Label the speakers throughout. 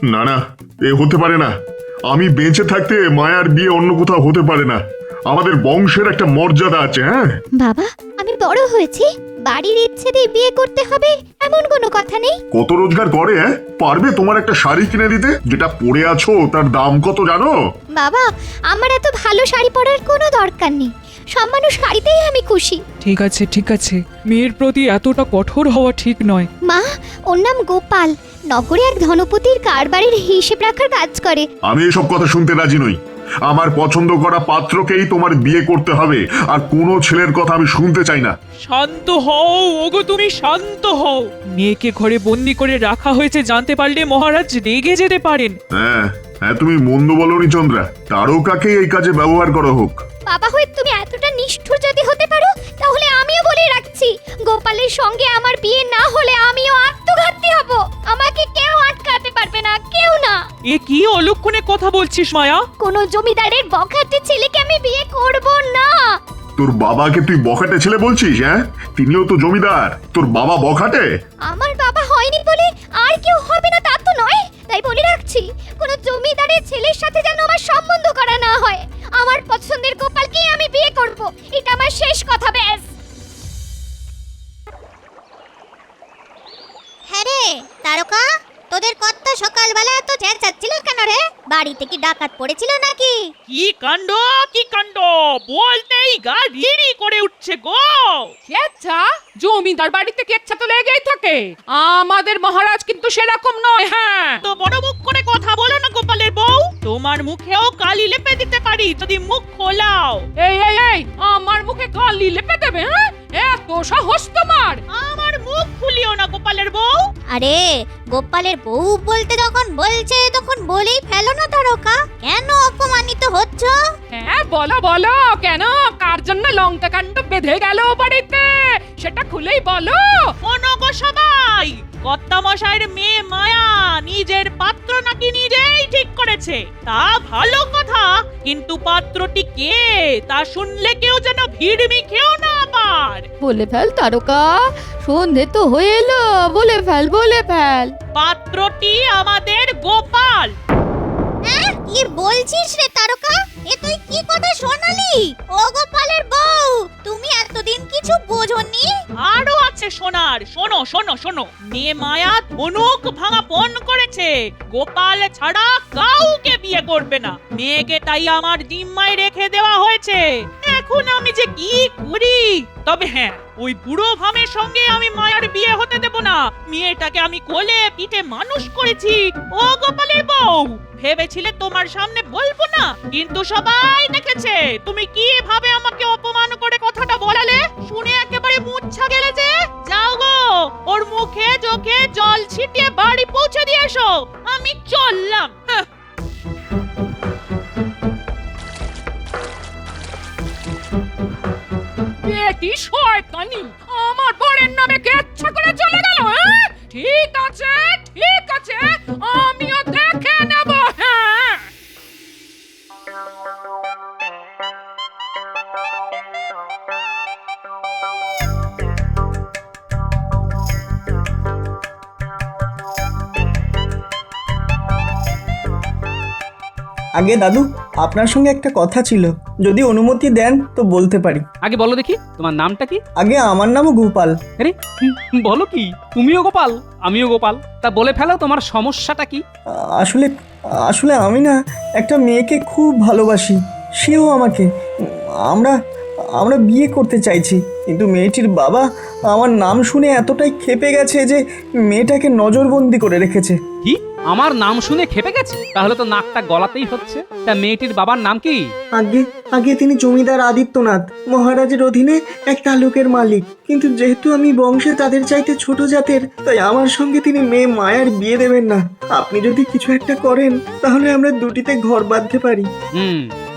Speaker 1: না না, এ হতে পারে না। আমি বেঁচে থাকতে মায়ার বিয়ে অন্য কোথাও হতে পারে না। আমাদের বংশের একটা মর্যাদা আছে। হ্যাঁ
Speaker 2: বাবা, আমি বড় হয়েছি, বাড়ির ইচ্ছে দিয়ে বিয়ে করতে হবে এমন কোনো কথা নেই।
Speaker 1: কত রোজগার করে? পারবে তোমার একটা শাড়ি কিনে দিতে? যেটা পরে আছো তার দাম কত জানো?
Speaker 2: বাবা, আমার এত ভালো শাড়ি পরার কোনো দরকার নেই, সামান্য শাড়িতেই আমি খুশি।
Speaker 3: ঠিক আছে ঠিক আছে, মেয়ের প্রতি এতটা কঠোর হওয়া ঠিক নয়।
Speaker 2: মা, ওর নাম গোপাল, নগরে এক ধনপতির কারবারের হিসেব রাখার কাজ করে।
Speaker 1: আমি এসব কথা শুনতে রাজি নই। আমার পছন্দ করা পাত্রকেই তোমার বিয়ে করতে হবে, আর কোনো ছেলের কথা আমি শুনতে চাই না।
Speaker 3: শান্ত হও ওগো, তুমি শান্ত হও। মেয়েকে ঘরে বন্দি করে রাখা হয়েছে জানতে পারলে মহারাজ রেগে যেতে পারেন।
Speaker 1: হ্যাঁ হ্যাঁ, তুমি মন্দ বলনি চন্দ্রা। তারকাকে এই কাজে ব্যবহার করা হোক।
Speaker 2: বাবা হয়ে তুমি এতটা নিষ্ঠুর যদি হতে পারো, তাহলে আমিও বলে রাখছি, গোপালের সঙ্গে আমার বিয়ে না হলে আমিও আত্মঘাতী হব। আমাকে কেউ আটকাতে পারবে না, কেউ না।
Speaker 3: এ কি অলক্ষণে কথা বলছিস মায়া?
Speaker 2: কোনো জমিদারের বখাটে ছেলেকে আমি বিয়ে করব না।
Speaker 1: তোর বাবাকে তুই বখাটে ছেলে বলছিস? হ্যাঁ, তিনিও তো জমিদার। তোর বাবা বখাটে?
Speaker 2: আমার বাবা হয়নি বলে আর কেউ হবে না তা তো নয়, তাই বলে রাখছি, কোনো জমিদারের ছেলের সাথে যেন আমার সম্বন্ধ করা না হয়। আমার পছন্দের গোপালকেই আমি বিয়ে করব, এটা আমার শেষ কথা, ব্যাস। হ্যাঁ রে তারকা, তোদের কত সকালবেলা এত চেঁচাচ্ছিল কেন রে? বাড়িতে কি ডাকাত পড়েছিল নাকি?
Speaker 4: কি কাণ্ড কি কাণ্ড, বলতেই গা রিরি করে উঠছে গো।
Speaker 5: কেচ্ছা? জমিদার বাড়িতে কেচ্ছা তো লেগেই থাকে। আমাদের মহারাজ কিন্তু সেরকম নয়। হ্যাঁ,
Speaker 4: তো বড় মুখ করে কথা বলো না গোপালের বউ। তোমার মুখেও কালি লেপে দিতে পারি যদি মুখ খোলাও।
Speaker 5: এই এই এই, আমার মুখে কালি লেপে দেবে? হ্যাঁ, এত সাহস তোমার?
Speaker 4: আমার মুখ খুলিও না গোপালের বউ।
Speaker 2: আরে গোপালের বউ বলতে যখন বলছে তখন বলেই ফেলো না তারকা, কেন অপমানিত হচ্ছ?
Speaker 5: হ্যাঁ বলো বলো, কেন কার জন্য লঙ্কা কাণ্ড বেঁধে গেল বাড়িতে সেটা খুলেই বলো।
Speaker 4: শোনো গো সবাই, কর্তা মশাইয়ের মেয়ে মায়া নিজের পাত্র নাকি নিজেই ঠিক করেছে। তা ভালো কথা, কিন্তু পাত্রটি কে তা শুনলে কেউ যেন ভিড়মি খেও না আবার।
Speaker 6: বলে ফেল তারকা, সন্ধে তো হয়ে এলো, বলে ফেল বলে ফেল।
Speaker 4: পাত্রটি আমাদের গোপাল।
Speaker 2: কি বলছিস রে তারকা? এ তুই কি কথা শোনালি? ও গোপালের বউ, তুমি এতদিন কিছু বোঝোনি?
Speaker 4: আরো আছে সোনার, শোনো শোনো শোনো। মেয়ে মায়া ধনুক ভাঙা পণ করেছে, গোপাল ছাড়া কাউকে বিয়ে করবে না। মেয়েকে তাই আমার জিম্মায় রেখে দেওয়া হয়েছে। এখন আমি যে কি করি? তবে হ্যাঁ, ওই বুড়ো ভামের সঙ্গে আমি মায়ার বিয়ে হতে দেব না। মেয়েটাকে আমি কোলে পিঠে মানুষ করেছি। ও গোপালের বউ, ভেবেছিলে তোমার সামনে বলবো না, কিন্তু সবাই দেখেছে তুমি কিভাবে আমাকে অপমান করে কথাটা বলালে। শুনে একেবারে মুচ্ছা গেলে যে। যাও গো, ওর মুখে চোখে জল ছিটিয়ে বাড়ি পৌঁছে দিয়ে এসো। আমি চললাম।
Speaker 5: বেটি শয়তানি, আমার বরের নামে কেচ্ছা করে চলে গেল। হ্যাঁ, ঠিক আছে ঠিক আছে, আমিও দেখে নেব। হ্যাঁ,
Speaker 7: আগে দাদু, আপনার সঙ্গে একটা কথা ছিল, যদি অনুমতি দেন তো বলতে পারি।
Speaker 8: আগে বলো দেখি তোমার নামটা কি?
Speaker 7: আগে আমার নামও গোপাল।
Speaker 8: আরে বলো কি, তুমিও গোপাল আমিও গোপাল, তা বলে ফেলো তোমার সমস্যাটা কি?
Speaker 7: আসলে আসলে আমি না একটা মেয়েকে খুব ভালোবাসি, সেও আমাকে। আমরা আমরা বিয়ে করতে চাইছি, কিন্তু মেয়েটির বাবা আমার নাম শুনে এতটাই ক্ষেপে গেছে যে মেয়েটাকে নজরবন্দি করে রেখেছে।
Speaker 8: কি, আমার নাম শুনে খেপে গেছে? তাহলে তো নাকটা গলাতেই হচ্ছে। তা মেয়েটির বাবার নাম কি?
Speaker 7: আগে আগে তিনি জমিদার আদিত্যনাথ, মহারাজের অধীনে এক তালুকের মালিক, কিন্তু যেহেতু আমি বংশে তাদের চাইতে ছোট জাতের, তাই আমার সঙ্গে তিনি মেয়ে মায়ার বিয়ে দেবেন না। আপনি যদি কিছু একটা করেন তাহলে আমরা দুটিতে ঘর বাঁধতে পারি।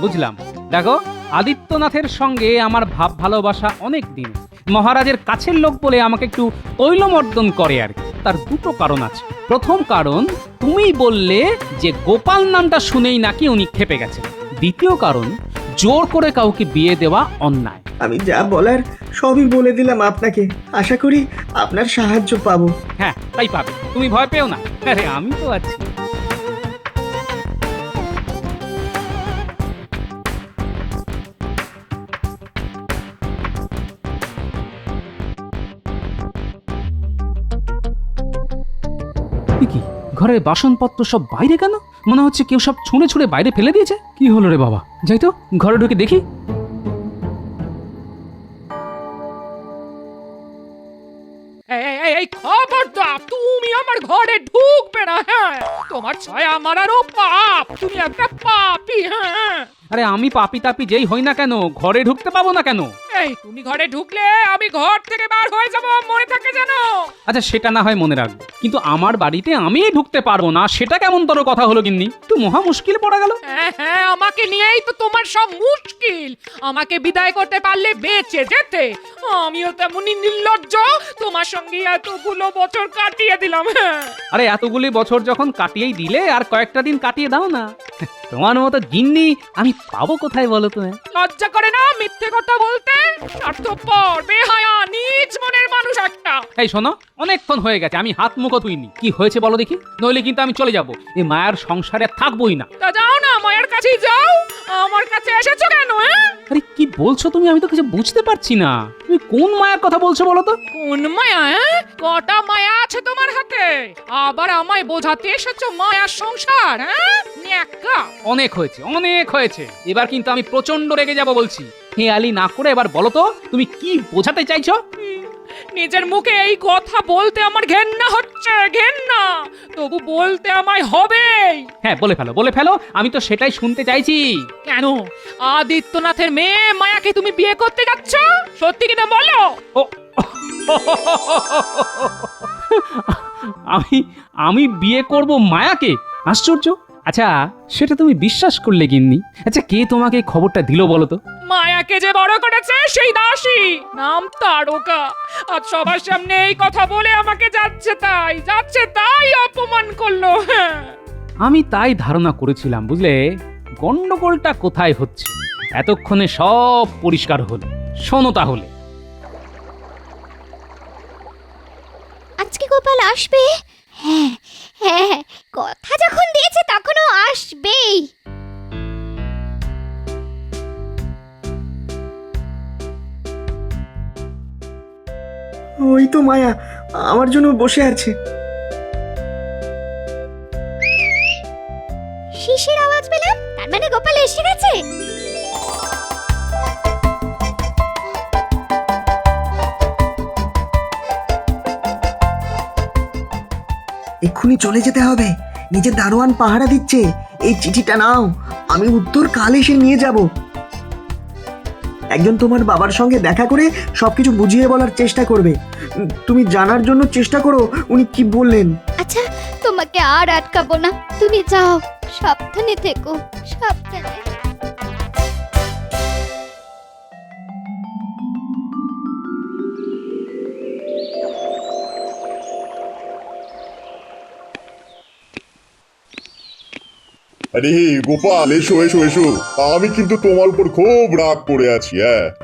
Speaker 8: বুঝলাম। দেখো, আদিত্যনাথের সঙ্গে আমার ভাব ভালোবাসা অনেক দিন। মহারাজের কাছের লোক বলে আমাকে একটু তৈলমর্দন করে আর কি। তার দুটো কারণ আছে। প্রথম কারণ, তুমি বললে যে গোপাল নামটা শুনেই নাকি উনি খেপে গেছেন। দ্বিতীয় কারণ, জোর করে কাউকে বিয়ে দেওয়া অন্যায়।
Speaker 7: আমি যা বলার সবই বলে দিলাম আপনাকে, আশা করি আপনার সাহায্য পাবো।
Speaker 8: হ্যাঁ, তাই পাবে, তুমি ভয় পেও না। আরে আমি তো আছি। এ কি ঘরের বাসনপত্র সব বাইরে কেন? মনে হচ্ছে কেউ সব ছুঁড়ে ছুঁড়ে বাইরে ফেলে দিয়েছে। কি হলো রে বাবা, যাই তো ঘরে ঢুকে দেখি।
Speaker 5: এই খবরদার, তুমি আমার ঘরে ঢুকবে না। হ্যাঁ, তোমার ছায়া মারারও পাপ, তুমি একটা পাপী। হ্যাঁ,
Speaker 8: আরে আমি পাপি তাপি যেই হই না কেন, ঘরে ঢুকতে পাবো না কেন?
Speaker 5: এই তুমি ঘরে ঢুকলে আমি ঘর থেকে বার হয়ে যাব, মনে থাকে জানো?
Speaker 8: আচ্ছা সেটা না হয় মনে রাখবো, কিন্তু আমার বাড়িতে আমি ঢুকতে পারবো না, সেটা কেমন তোর কথা হলো গিন্নি? তো মহা মুশকিল পড়া গেল।
Speaker 5: হ্যাঁ হ্যাঁ, আমাকে নিয়েই তো তোমার সব মুশকিল। আমাকে বিদায় করতে পারলে বেঁচে যেতে। আমিও তেমনই নির্লজ্জ, তোমার সঙ্গে এতগুলো বছর কাটিয়ে দিলাম। হ্যাঁ,
Speaker 8: আরে এতগুলি বছর যখন কাটিয়েই দিলে, আর কয়েকটা দিন কাটিয়ে দাও না। তোমার মতো গিন্নি আমি পাবো কোথায় বলো তো?
Speaker 5: লজ্জা করে না মিথ্যে কথা বলতে? স্বার্থপর, বেহায়া, নীচ মনের মানুষ একটা।
Speaker 8: এই শোনো, অনেকক্ষণ হয়ে গেছে, আমি হাত মুখো ধুইনি। কি হয়েছে বলো দেখি, নইলে কিন্তু আমি চলে যাবো। এই মায়ের সংসারে থাকবোই না।
Speaker 5: তা যাও না, মায়ের কাছেই যাও। আমার কাছে এসেছো কেন?
Speaker 8: আরে কি বলছো তুমি? আমি তো কিছু বুঝতে পারছি না। তুমি কোন মায়ের কথা বলছো বলো তো?
Speaker 5: কোন মায়া? কটা মায়া আছে তোমার হাতে? আবার আমায় বোঝাতে এসেছো মায়ার সংসার? ন্যাকা।
Speaker 8: অনেক হয়েছে, অনেক হয়েছে। এবার কিন্তু আমি প্রচন্ড রেগে যাব বলছি। হেয়ালি না করে এবার বলো তো, তুমি কি বোঝাতে চাইছো?
Speaker 5: নিজের মুখে এই কথা বলতে আমার ঘেন্না হচ্ছে, ঘেন্না। তবু বলতে আমায় হবেই।
Speaker 8: হ্যাঁ বলে ফেলো, বলে ফেলো, আমি তো সেটাই শুনতে চাইছি।
Speaker 5: কেন আদিত্যনাথের মেয়ে মায়াকে তুমি বিয়ে করতে যাচ্ছ? সত্যি কিনা বলো।
Speaker 8: ও আমি বিয়ে করব মায়াকে? আশ্চর্য। আচ্ছা সেটা তুমি বিশ্বাস করলে গিন্নি? আচ্ছা কে তোমাকে এই খবরটা দিল বলো তো?
Speaker 5: মায়াকে যে বড় করেছে সেই দাসী, নাম তারকা। আজ সবার সামনে এই কথা বলে আমাকে যাচ্ছে তাই অপমান করলো।
Speaker 8: আমি তাই ধারণা করেছিলাম, বুঝলে গন্ডগোলটা কোথায় হচ্ছে। এতক্ষণে সব পরিষ্কার হলো। শোনো তাহলে,
Speaker 2: আজকে গোপাল আসবে? হ্যাঁ হ্যাঁ, কথা যখন দিয়েছে তখনও আসবেই।
Speaker 7: ওই তো মায়া আমার জন্য বসে আছে।
Speaker 2: শিশির আওয়াজ পেলাম, তার মানে গোপাল এসে গেছে।
Speaker 7: এক্ষুনি চলে যেতে হবে, নিজে দারোয়ান পাহারা দিচ্ছে। এই চিঠিটা নাও, আমি উত্তর কাল এসে নিয়ে যাব। একজন তোমার বাবার সঙ্গে দেখা করে সবকিছু বুঝিয়ে বলার চেষ্টা করবে। তুমি জানার জন্য চেষ্টা করো উনি কি বললেন।
Speaker 2: আচ্ছা, তোমাকে আর আটকাবো না, তুমি যাও। সাবধানে থেকো, সাবধানে।
Speaker 1: আরে গোপাল, এসো এসো এসো। আমি কিন্তু তোমার উপর খুব রাগ করে আছি।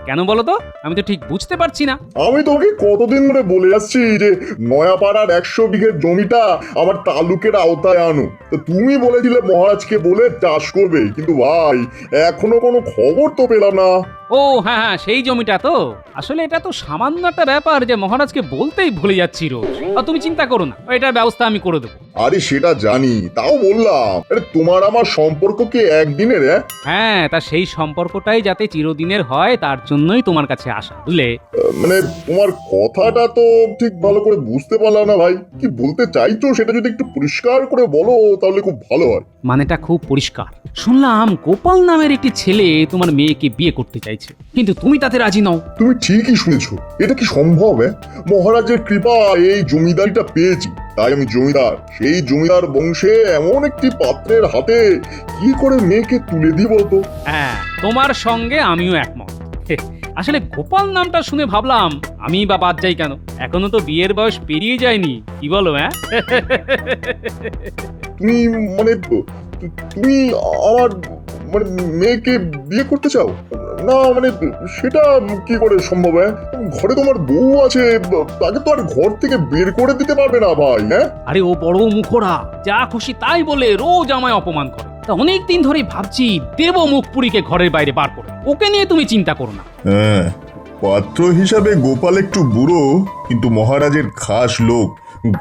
Speaker 8: কেন বলো তো? আমি তো ঠিক বুঝতে পারছি না।
Speaker 1: আমি তোকে কতদিন ধরে বলে আসছি যে নয়াপাড়ার 100 বিঘের জমিটা আমার তালুকের আওতায় আনো। তো তুমি বলেছিলে মহারাজকে বলে চাষ করবে, কিন্তু ভাই এখনো কোনো খবর তো পেলাম না।
Speaker 8: ও হ্যাঁ হ্যাঁ, সেই জমিটা তো। আসলে এটা তো সামান্য একটা ব্যাপার যে মহারাজকে বলতেই ভুলে যাচ্ছি রোজ। আর তুমি চিন্তা করো না, এটার ব্যবস্থা আমি করে দেবো।
Speaker 1: আরে সেটা জানি, তাও বললাম আরে তোমার আমার সম্পর্ক কি একদিনের?
Speaker 8: হ্যাঁ, তা সেই সম্পর্কটাই যাতে চিরদিনের হয় তার জন্যই তোমার কাছে আসা, বুঝলে?
Speaker 1: মানে তোমার কথাটা তো ঠিক ভালো করে বুঝতে পারলাম না ভাই। কি বলতে চাইছো সেটা যদি একটু পরিষ্কার করে বলো তাহলে খুব ভালো হয়।
Speaker 8: মানেটা খুব পরিষ্কার। শুনলাম গোপাল নামের একটি ছেলে তোমার মেয়েকে বিয়ে করতে চাইছে, কিন্তু তুমি তাতে রাজি নও।
Speaker 1: তুমি ঠিকই শুনেছো। এটা কি সম্ভব? মহারাজের কৃপা এই জমিদারিটা পেয়েছি, তাই আমি জমিদার। সেই জমিদার বংশে এমন একটি পাত্রের হাতে কি করে মেয়েকে তুলে দিই বলতো?
Speaker 8: হ্যাঁ, তোমার সঙ্গে আমিও একমত। আসলে গোপাল নামটা শুনে ভাবলাম আমি বা বাদ যাই কেন, এখনো তো বিয়ের বয়স পেরিয়ে যায়নি। কি বলো?
Speaker 1: তুমি মানে তুমি আমার মানে মেয়েকে বিয়ে করতে চাও? না মানে সেটা কি করে সম্ভব? ঘরে তোমার বউ আছে, তাকে তো আর ঘর থেকে বের করে দিতে পারবে না ভাই।
Speaker 8: আরে ও বড় মুখরা, যা খুশি তাই বলে রোজ আমায় অপমান করে। তা অনেক দিন ধরেই ভাবছি দেব মুখপুরীকে ঘরের বাইরে বার করে। ওকে নিয়ে তুমি চিন্তা করো না।
Speaker 1: পাত্র হিসাবে গোপাল একটু বুড়ো, কিন্তু মহারাজের খাস লোক।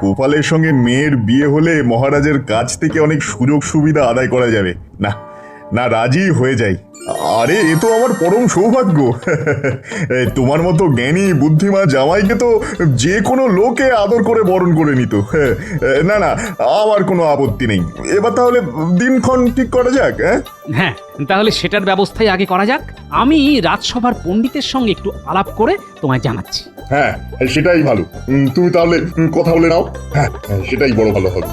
Speaker 1: গোপালের সঙ্গে মেয়ের বিয়ে হলে মহারাজের কাছ থেকে অনেক সুযোগ সুবিধা আদায় করা যাবে। না না, রাজি হয়ে যাই। আরে এ তো আমার পরম সৌভাগ্য। তোমার মতো জ্ঞানী বুদ্ধিমান জামাইকে তো যে কোনো লোকে আদর করে বরণ করে নিত। না না, আমার কোনো আপত্তি নেই। এবার তাহলে দিনক্ষণ ঠিক করা যাক।
Speaker 8: হ্যাঁ, তাহলে সেটার ব্যবস্থাই আগে করা যাক। আমি রাজসভার পণ্ডিতের সঙ্গে একটু আলাপ করে তোমায় জানাচ্ছি।
Speaker 1: হ্যাঁ, সেটাই ভালো। তুমি তাহলে কথা বলে নাও। হ্যাঁ, সেটাই বড় ভালো হবে।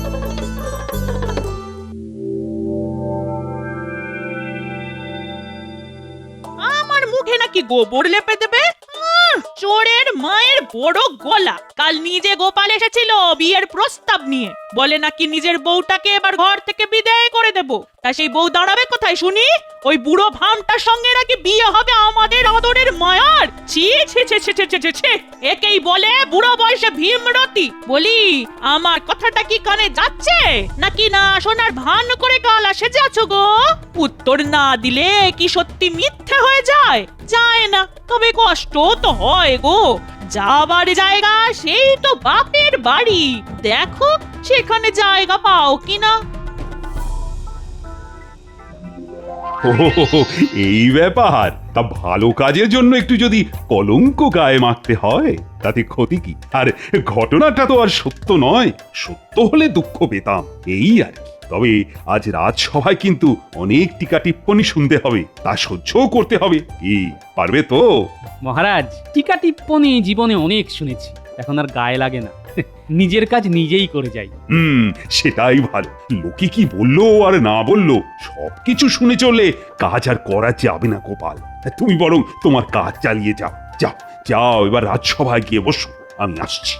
Speaker 4: আমার মুখে নাকি গোবর লেপে দেবে? চোরের মায়ের বড় গলা। কাল নিজে গোপাল এসেছিল বিয়ের প্রস্তাব নিয়ে, বলে নাকি নিজের বউটাকে এবার ঘর থেকে বিদায় করে দেব। তা সেই বউ দাঁড়াবে কোথায় শুনি? ওই বুড়ো ভামটার সঙ্গে নাকি বিয়ে হবে আমাদের আদরের মায়ার। ছি ছি ছি ছি ছি ছি ছি, একেই বলে বুড়ো বয়সে ভীমরতি। বলি, আমার কথাটা কি কানে যাচ্ছে নাকি না শোনার ভান করে গাল আসে যাচ্ছ গো? উত্তর না দিলে কি সত্যি মিথ্যে হয়ে যায়? যায় না, তবে কষ্ট তো হয় গো। যাবার জায়গা সেই তো বাপের বাড়ি, দেখো সেখানে জায়গা পাও কিনা।
Speaker 9: এই ব্যাপার। তা ভালো কাজের জন্য একটু যদি কলঙ্ক গায়ে মাখতে হয় তাতে ক্ষতি কি? আর ঘটনাটা তো আর সত্য নয়, সত্য হলে দুঃখ পেতাম, এই আর কি। তবে আজ রাজসভায় কিন্তু অনেক টিকা টিপ্পনি শুনতে হবে, তা সহ্যও করতে হবে। কি পারবে তো?
Speaker 8: মহারাজ, টিকা টিপ্পনি জীবনে অনেক শুনেছি, এখন আর গায়ে লাগে না। নিজের কাজ নিজেই করে যাই।
Speaker 9: সেটাই ভালো। লোকে কি বললো আর না বললো সবকিছু শুনে চললে কাজ আর করা যাবে না গোপাল। তুমি বরং তোমার কাজ চালিয়ে যাও। যাও যাও, এবার রাজসভায় গিয়ে বসো, আমি আসছি।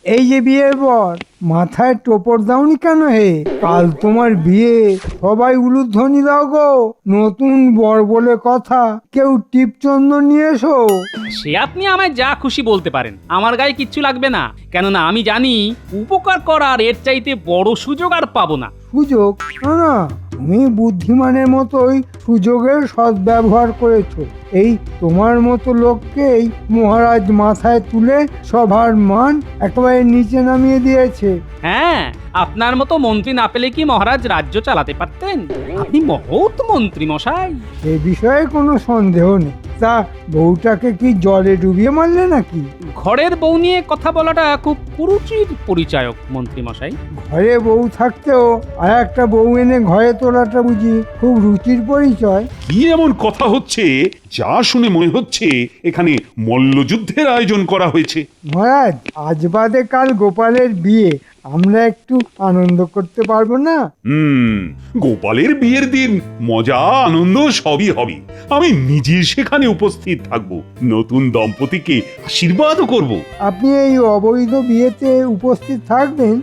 Speaker 10: এই যে বিয়ের পর মাথায় টোপর দাওনি কেন হে? কাল তোমার বিয়ে, সবাই উলুধ্বনি দাও গো। নতুন বর বলে কথা, কেউ টিপচন্দন নিয়ে এসো।
Speaker 8: সে আপনি আমায় যা খুশি বলতে পারেন, আমার গায়ে কিচ্ছু লাগবে না। কেননা আমি জানি উপকার করার এর চাইতে বড় সুযোগ আর পাবো না।
Speaker 10: সুযোগ? না না, তুমি বুদ্ধিমানের মতোই সুযোগের সদ্ব্যবহার করেছো। এই তোমার মতো লোককেই মহারাজ মাথায় তুলে সবার মান একেবারে নিচে নামিয়ে দিয়েছে।
Speaker 8: হ্যাঁ, আপনার মতো মন্ত্রী না পেলে কি মহারাজ রাজ্য চালাতে পারতেন? আপনি মহৎ মন্ত্রী মশাই।
Speaker 10: এ বিষয়ে কোনো সন্দেহ নেই। তা বউটাকে কি জলে ডুবিয়ে মারলে নাকি?
Speaker 8: ঘরের বউ নিয়ে কথা বলাটা খুব কুরুচির পরিচায়ক মন্ত্রী মশাই।
Speaker 10: ঘরে বউ থাকতেও আর একটা বউ এনে ঘরে তোলাটা বুঝি খুব রুচির পরিচয়?
Speaker 9: কি এমন কথা হচ্ছে যা শুনে মনে হচ্ছে এখানে মল্লযুদ্ধের আয়োজন করা হয়েছে?
Speaker 10: মহারাজ, আজ বাদে কাল গোপালের বিয়ে, আমরা একটু আনন্দ করতে পারবো না?
Speaker 9: গোপালের বিয়ের দিন মজা আনন্দ সবই হবে। আমি নিজে সেখানে উপস্থিত থাকব, নতুন দম্পতিকে আশীর্বাদও করব।
Speaker 10: আপনি এই অবৈধ বিয়েতে উপস্থিত থাকবেন?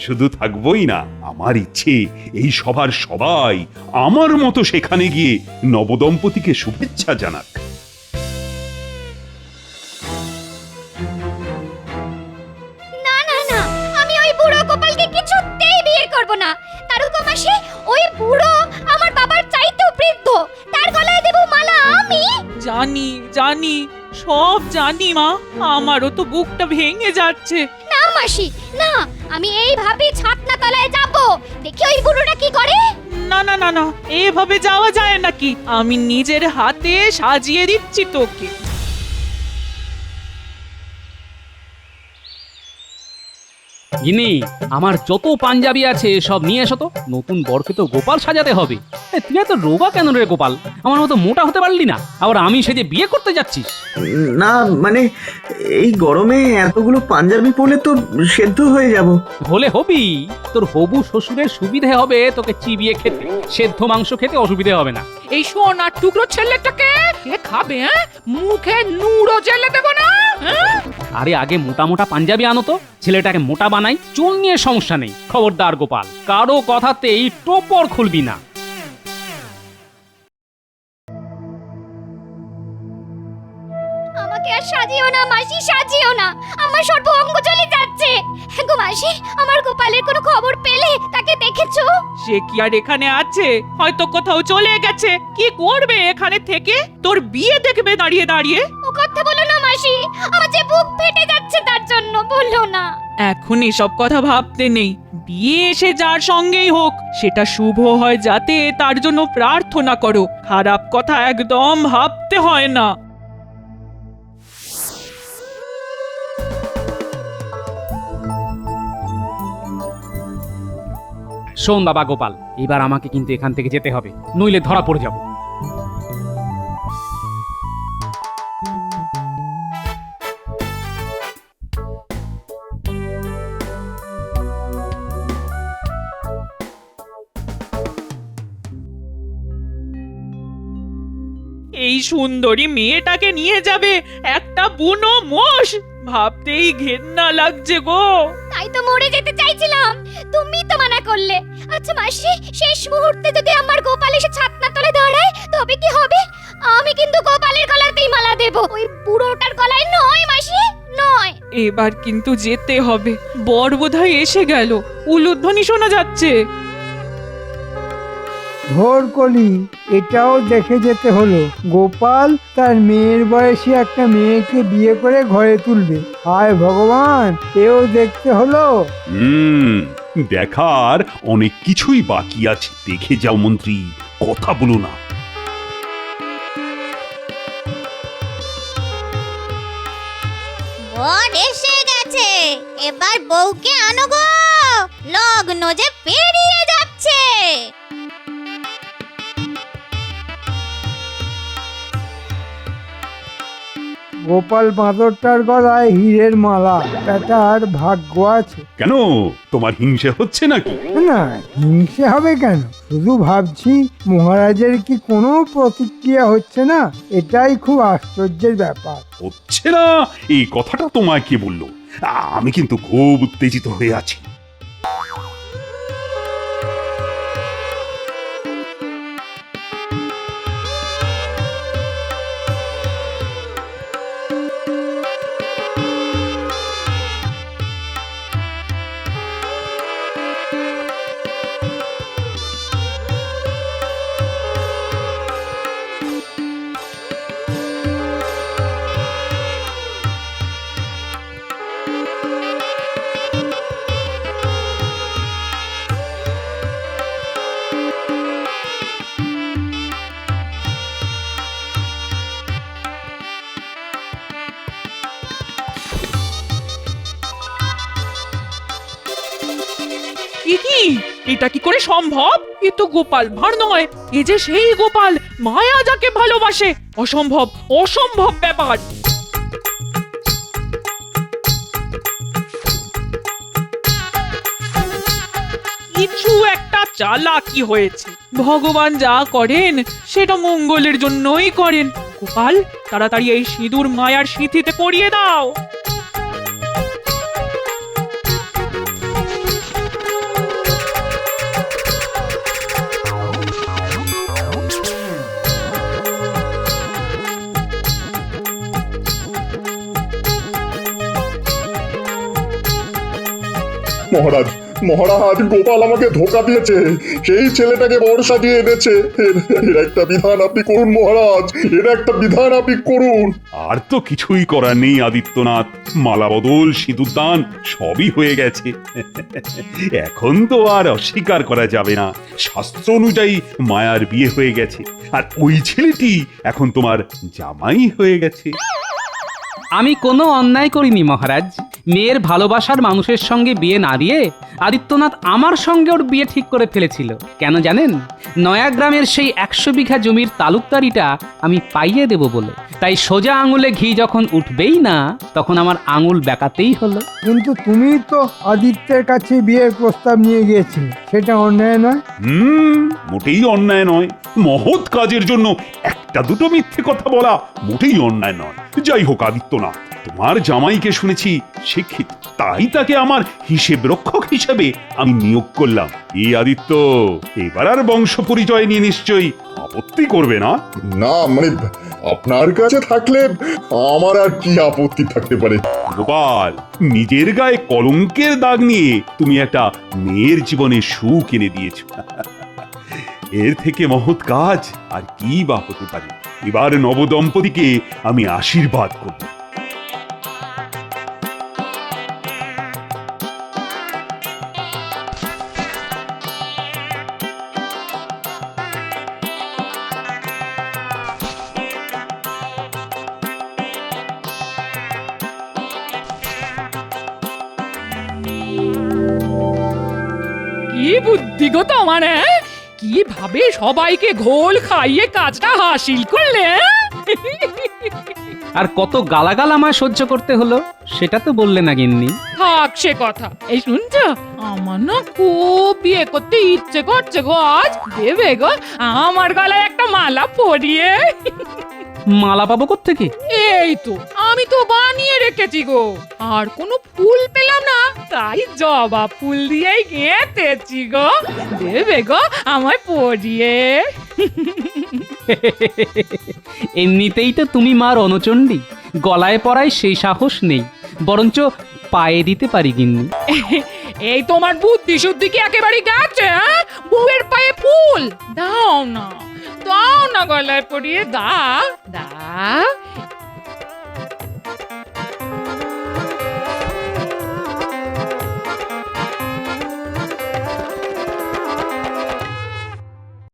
Speaker 9: শুধু থাকবই না, আমার ইচ্ছে এই সভার সবাই আমার মতো সেখানে গিয়ে নবদম্পতিকে শুভেচ্ছা জানাক।
Speaker 2: না না না, আমি ওই বুড়ো গোপালকে কিছুতেই বিয়ে করব না। তারকা মাসি, ওই বুড়ো আমার বাবার চাইতেও বৃদ্ধ, তার গলায় দেব মালা আমি?
Speaker 4: জানি জানি, সব জানি মা, আমারও তো বুকটা ভেঙে যাচ্ছে।
Speaker 2: না মাসি, না, আমি এইভাবে ছাতনা তলায় যাব, দেখি ওই বুড়োটা কি করে।
Speaker 4: না না না না, এভাবে যাওয়া যায় নাকি? আমি নিজের হাতে সাজিয়ে দিচ্ছি তোকে।
Speaker 8: গিনি, আমার যত পাঞ্জাবি আছে সব নিয়ে এসো তো। নতুন বরকে তো গোপাল সাজাতে হবে। তুই এত রোগা কেন রে গোপাল? আমার মতো মোটা হতে পারলি না, আবার আমি সেজে বিয়ে করতে যাচ্ছিস?
Speaker 7: না মানে, এই গরমে এতগুলো পাঞ্জাবি পরলে তো সেদ্ধ হয়ে যাব।
Speaker 8: হলে হবি, তোর হবু শ্বশুরের সুবিধে হবে তোকে চিবিয়ে খেতে, সেদ্ধ মাংস খেতে অসুবিধে হবে না।
Speaker 5: এই সোনার টুকরো ছেলেটাকে কে খাবে? মুখে নুড়ো জেলে দেবো না?
Speaker 8: আরে আগে মোটা মোটা পাঞ্জাবি আনো তো, ছেলেটাকে মোটা বানাই। চুল নিয়ে সমস্যা নেই, খবরদার গোপাল, কারো কথাতেই টোপর খুলবি না।
Speaker 2: আমাকে আমাকে আর সাজিও না মাসি, সাজিও না। আমার সর্ব অঙ্গ চলে যাচ্ছে। গো মাসি, আমার গোপালের কোনো খবর পেলে? তাকে দেখেছো?
Speaker 4: সে কি আর এখানে আছে? হয়তো কোথাও চলে গেছে। কি করবে এখানে থেকে? তোর বিয়ে দেখবে দাঁড়িয়ে দাঁড়িয়ে।
Speaker 2: ও কথা বলো না মাসি, আমার যে বুক ফেটে যাচ্ছে তার জন্য। বললো না।
Speaker 3: এখন এসব কথা ভাবতে নেই। বিয়ে এসে যার সঙ্গেই হোক, সেটা শুভ হয় যাতে, তার জন্য প্রার্থনা করো। খারাপ কথা একদম ভাবতে হয় না।
Speaker 8: শোন বাবা গোপাল, এবার আমাকে কিন্তু এখান থেকে যেতে হবে, নইলে ধরা পড়ে যাব।
Speaker 3: এই সুন্দরী মেয়েটাকে নিয়ে যাবে একটা বুনো মোষ, ভাবতেই ঘেন্না লাগছে গো।
Speaker 2: তাই তো মরে যেতে চাইছিলাম, তুমি তো মানা করলে। আচ্ছা মাসি, শেষ মুহূর্তে যদি আমার গোপাল এসে ছাতনা তলে দাঁড়ায় তবে কি হবে? আমি কিন্তু গোপালের গলাতেই মালা দেব, ওই বুড়োটার গলায় নয় মাসি, নয়।
Speaker 3: এবার কিন্তু যেতে হবে। বর বোধহয় এসে গেল, উলুধ্বনি শোনা যাচ্ছে।
Speaker 10: ঘোর কলি, এটাও দেখে যেতে হলো। গোপাল তার মেয়ের বয়সী একটা মেয়েকে বিয়ে করে ঘরে তুলবে। হায় ভগবান, এও দেখতে হলো।
Speaker 9: দেখার অনেক কিছুই বাকি আছে। দেখে যাও মন্ত্রী, কথা বলো না।
Speaker 2: বর এসে গেছে, এবার বউকে আনো গো, লগ্ন যে পেরিয়ে যাচ্ছে।
Speaker 10: গোপাল বাঁদরটার গলায় হীরের মালা, বেটার ভাগ্য আছে।
Speaker 9: কেন, তোমার হিংসে হচ্ছে নাকি?
Speaker 10: না, হিংসে হবে কেন? শুধু ভাবছি মহারাজের কি কোনো প্রতিক্রিয়া হচ্ছে না, এটাই খুব আশ্চর্যের ব্যাপার।
Speaker 9: হচ্ছে না এই কথাটা তোমায় কে বললো? আমি কিন্তু খুব উত্তেজিত হয়ে আছি।
Speaker 3: কি এটা কি করে সম্ভব? এ তো গোপাল ভাঁড় নয়, এ যে সেই গোপাল মায়া যাকে ভালোবাসে। অসম্ভব, অসম্ভব ব্যাপার। কিছু একটা চালাকি হয়েছে। ভগবান যা করেন সেটা মঙ্গলের জন্যই করেন। গোপাল, তাড়াতাড়ি এই সিঁদুর মায়ার সিঁথিতে পরিয়ে দাও।
Speaker 1: মহারাজ, মহারাজ, গোপাল আমাকে ধোকা দিয়েছে। সেই ছেলেটাকে বর সাজিয়ে এনেছে। এর একটা বিধান আপনি করুন মহারাজ, এর একটা বিধান আপনি করুন।
Speaker 9: আর তো কিছুই করার নেই আদিত্যনাথ। মালা বদল, সিঁদুরদান সবই হয়ে গেছে। এখন তো আর অস্বীকার করা যাবে না, শাস্ত্র অনুযায়ী মায়ার বিয়ে হয়ে গেছে, আর ওই ছেলেটি এখন তোমার জামাই হয়ে গেছে।
Speaker 8: আমি কোনো অন্যায় করিনি মহারাজ। মেয়ের ভালোবাসার মানুষের সঙ্গে বিয়ে না দিয়ে আদিত্যনাথ আমার সঙ্গে ওর বিয়ে ঠিক করে ফেলেছিল। কেন জানেন? নয়াগ্রামের সেই 100 বিঘা জমির তালুকদারিটা আমি পাইয়ে দেব বলে। তাই সোজা আঙুলে ঘি যখন উঠবেই না, তখন আমার আঙুল বেঁকাতেই হলো।
Speaker 10: কিন্তু তুমি তো আদিত্যের কাছে বিয়ের প্রস্তাব নিয়ে গিয়েছিলে, সেটা অন্যায় নয়?
Speaker 9: মোটেই অন্যায় নয়। মহৎ কাজের জন্য একটা দুটো মিথ্যে কথা বলা মোটেই অন্যায় নয়। যাই হোক আদিত্যনাথ, তোমার জামাইকে শুনেছি শিক্ষিত, তাই তাকে আমার হিসেব রক্ষক হিসেবে আমি নিয়োগ করলাম। এই আদিত্য, এবার আর বংশ পরিচয় নিয়ে নিশ্চয়ই আপত্তি করবে না?
Speaker 1: না মানে আপনার কাছে থাকলে আমার আর কি আপত্তি থাকতে পারে?
Speaker 9: গোপাল, নিজের গায়ে কলঙ্কের দাগ নিয়ে তুমি একটা মেয়ের জীবনে সুখ এনে দিয়েছ। এর থেকে মহৎ কাজ আর কি বা হতে পারে? এবার নবদম্পতিকে আমি আশীর্বাদ করব।
Speaker 5: কি বুদ্ধি গো তোমার, কিভাবে সবাইকে ঘোল খাইয়ে কাজটা হাসিল করলে?
Speaker 8: আর কত গালাগাল আমায় সহ্য করতে হলো সেটা তো বললে না গিন্নি।
Speaker 5: থাক সে কথা। এই শুনছো, আমার না খুব বিয়ে করতে ইচ্ছে করছে গো। আজ দেবে গো আমার গলায় একটা মালা পরিয়ে?
Speaker 8: মালা পাবো কোত্থেকে?
Speaker 5: এই তো আমি তো বানিয়ে রেখেছি গো। আর কোনো ফুল পেলাম না, তাই জবা ফুল দিয়েই গেঁথেছি গো। দেবে গো আমায় পরিয়ে?
Speaker 8: এমনিতেই তো তুমি মার রণচণ্ডী, গলায় পরায় সেই সাহস নেই, বরঞ্চ পায়ে দিতে পারি গিন্নি।
Speaker 5: এই তোমার বুদ্ধি শুদ্ধি কি একেবারে গেছে? বউয়ের পায়ে ফুল দাও না, দাও না গলায় পরিয়ে, দাও দাও।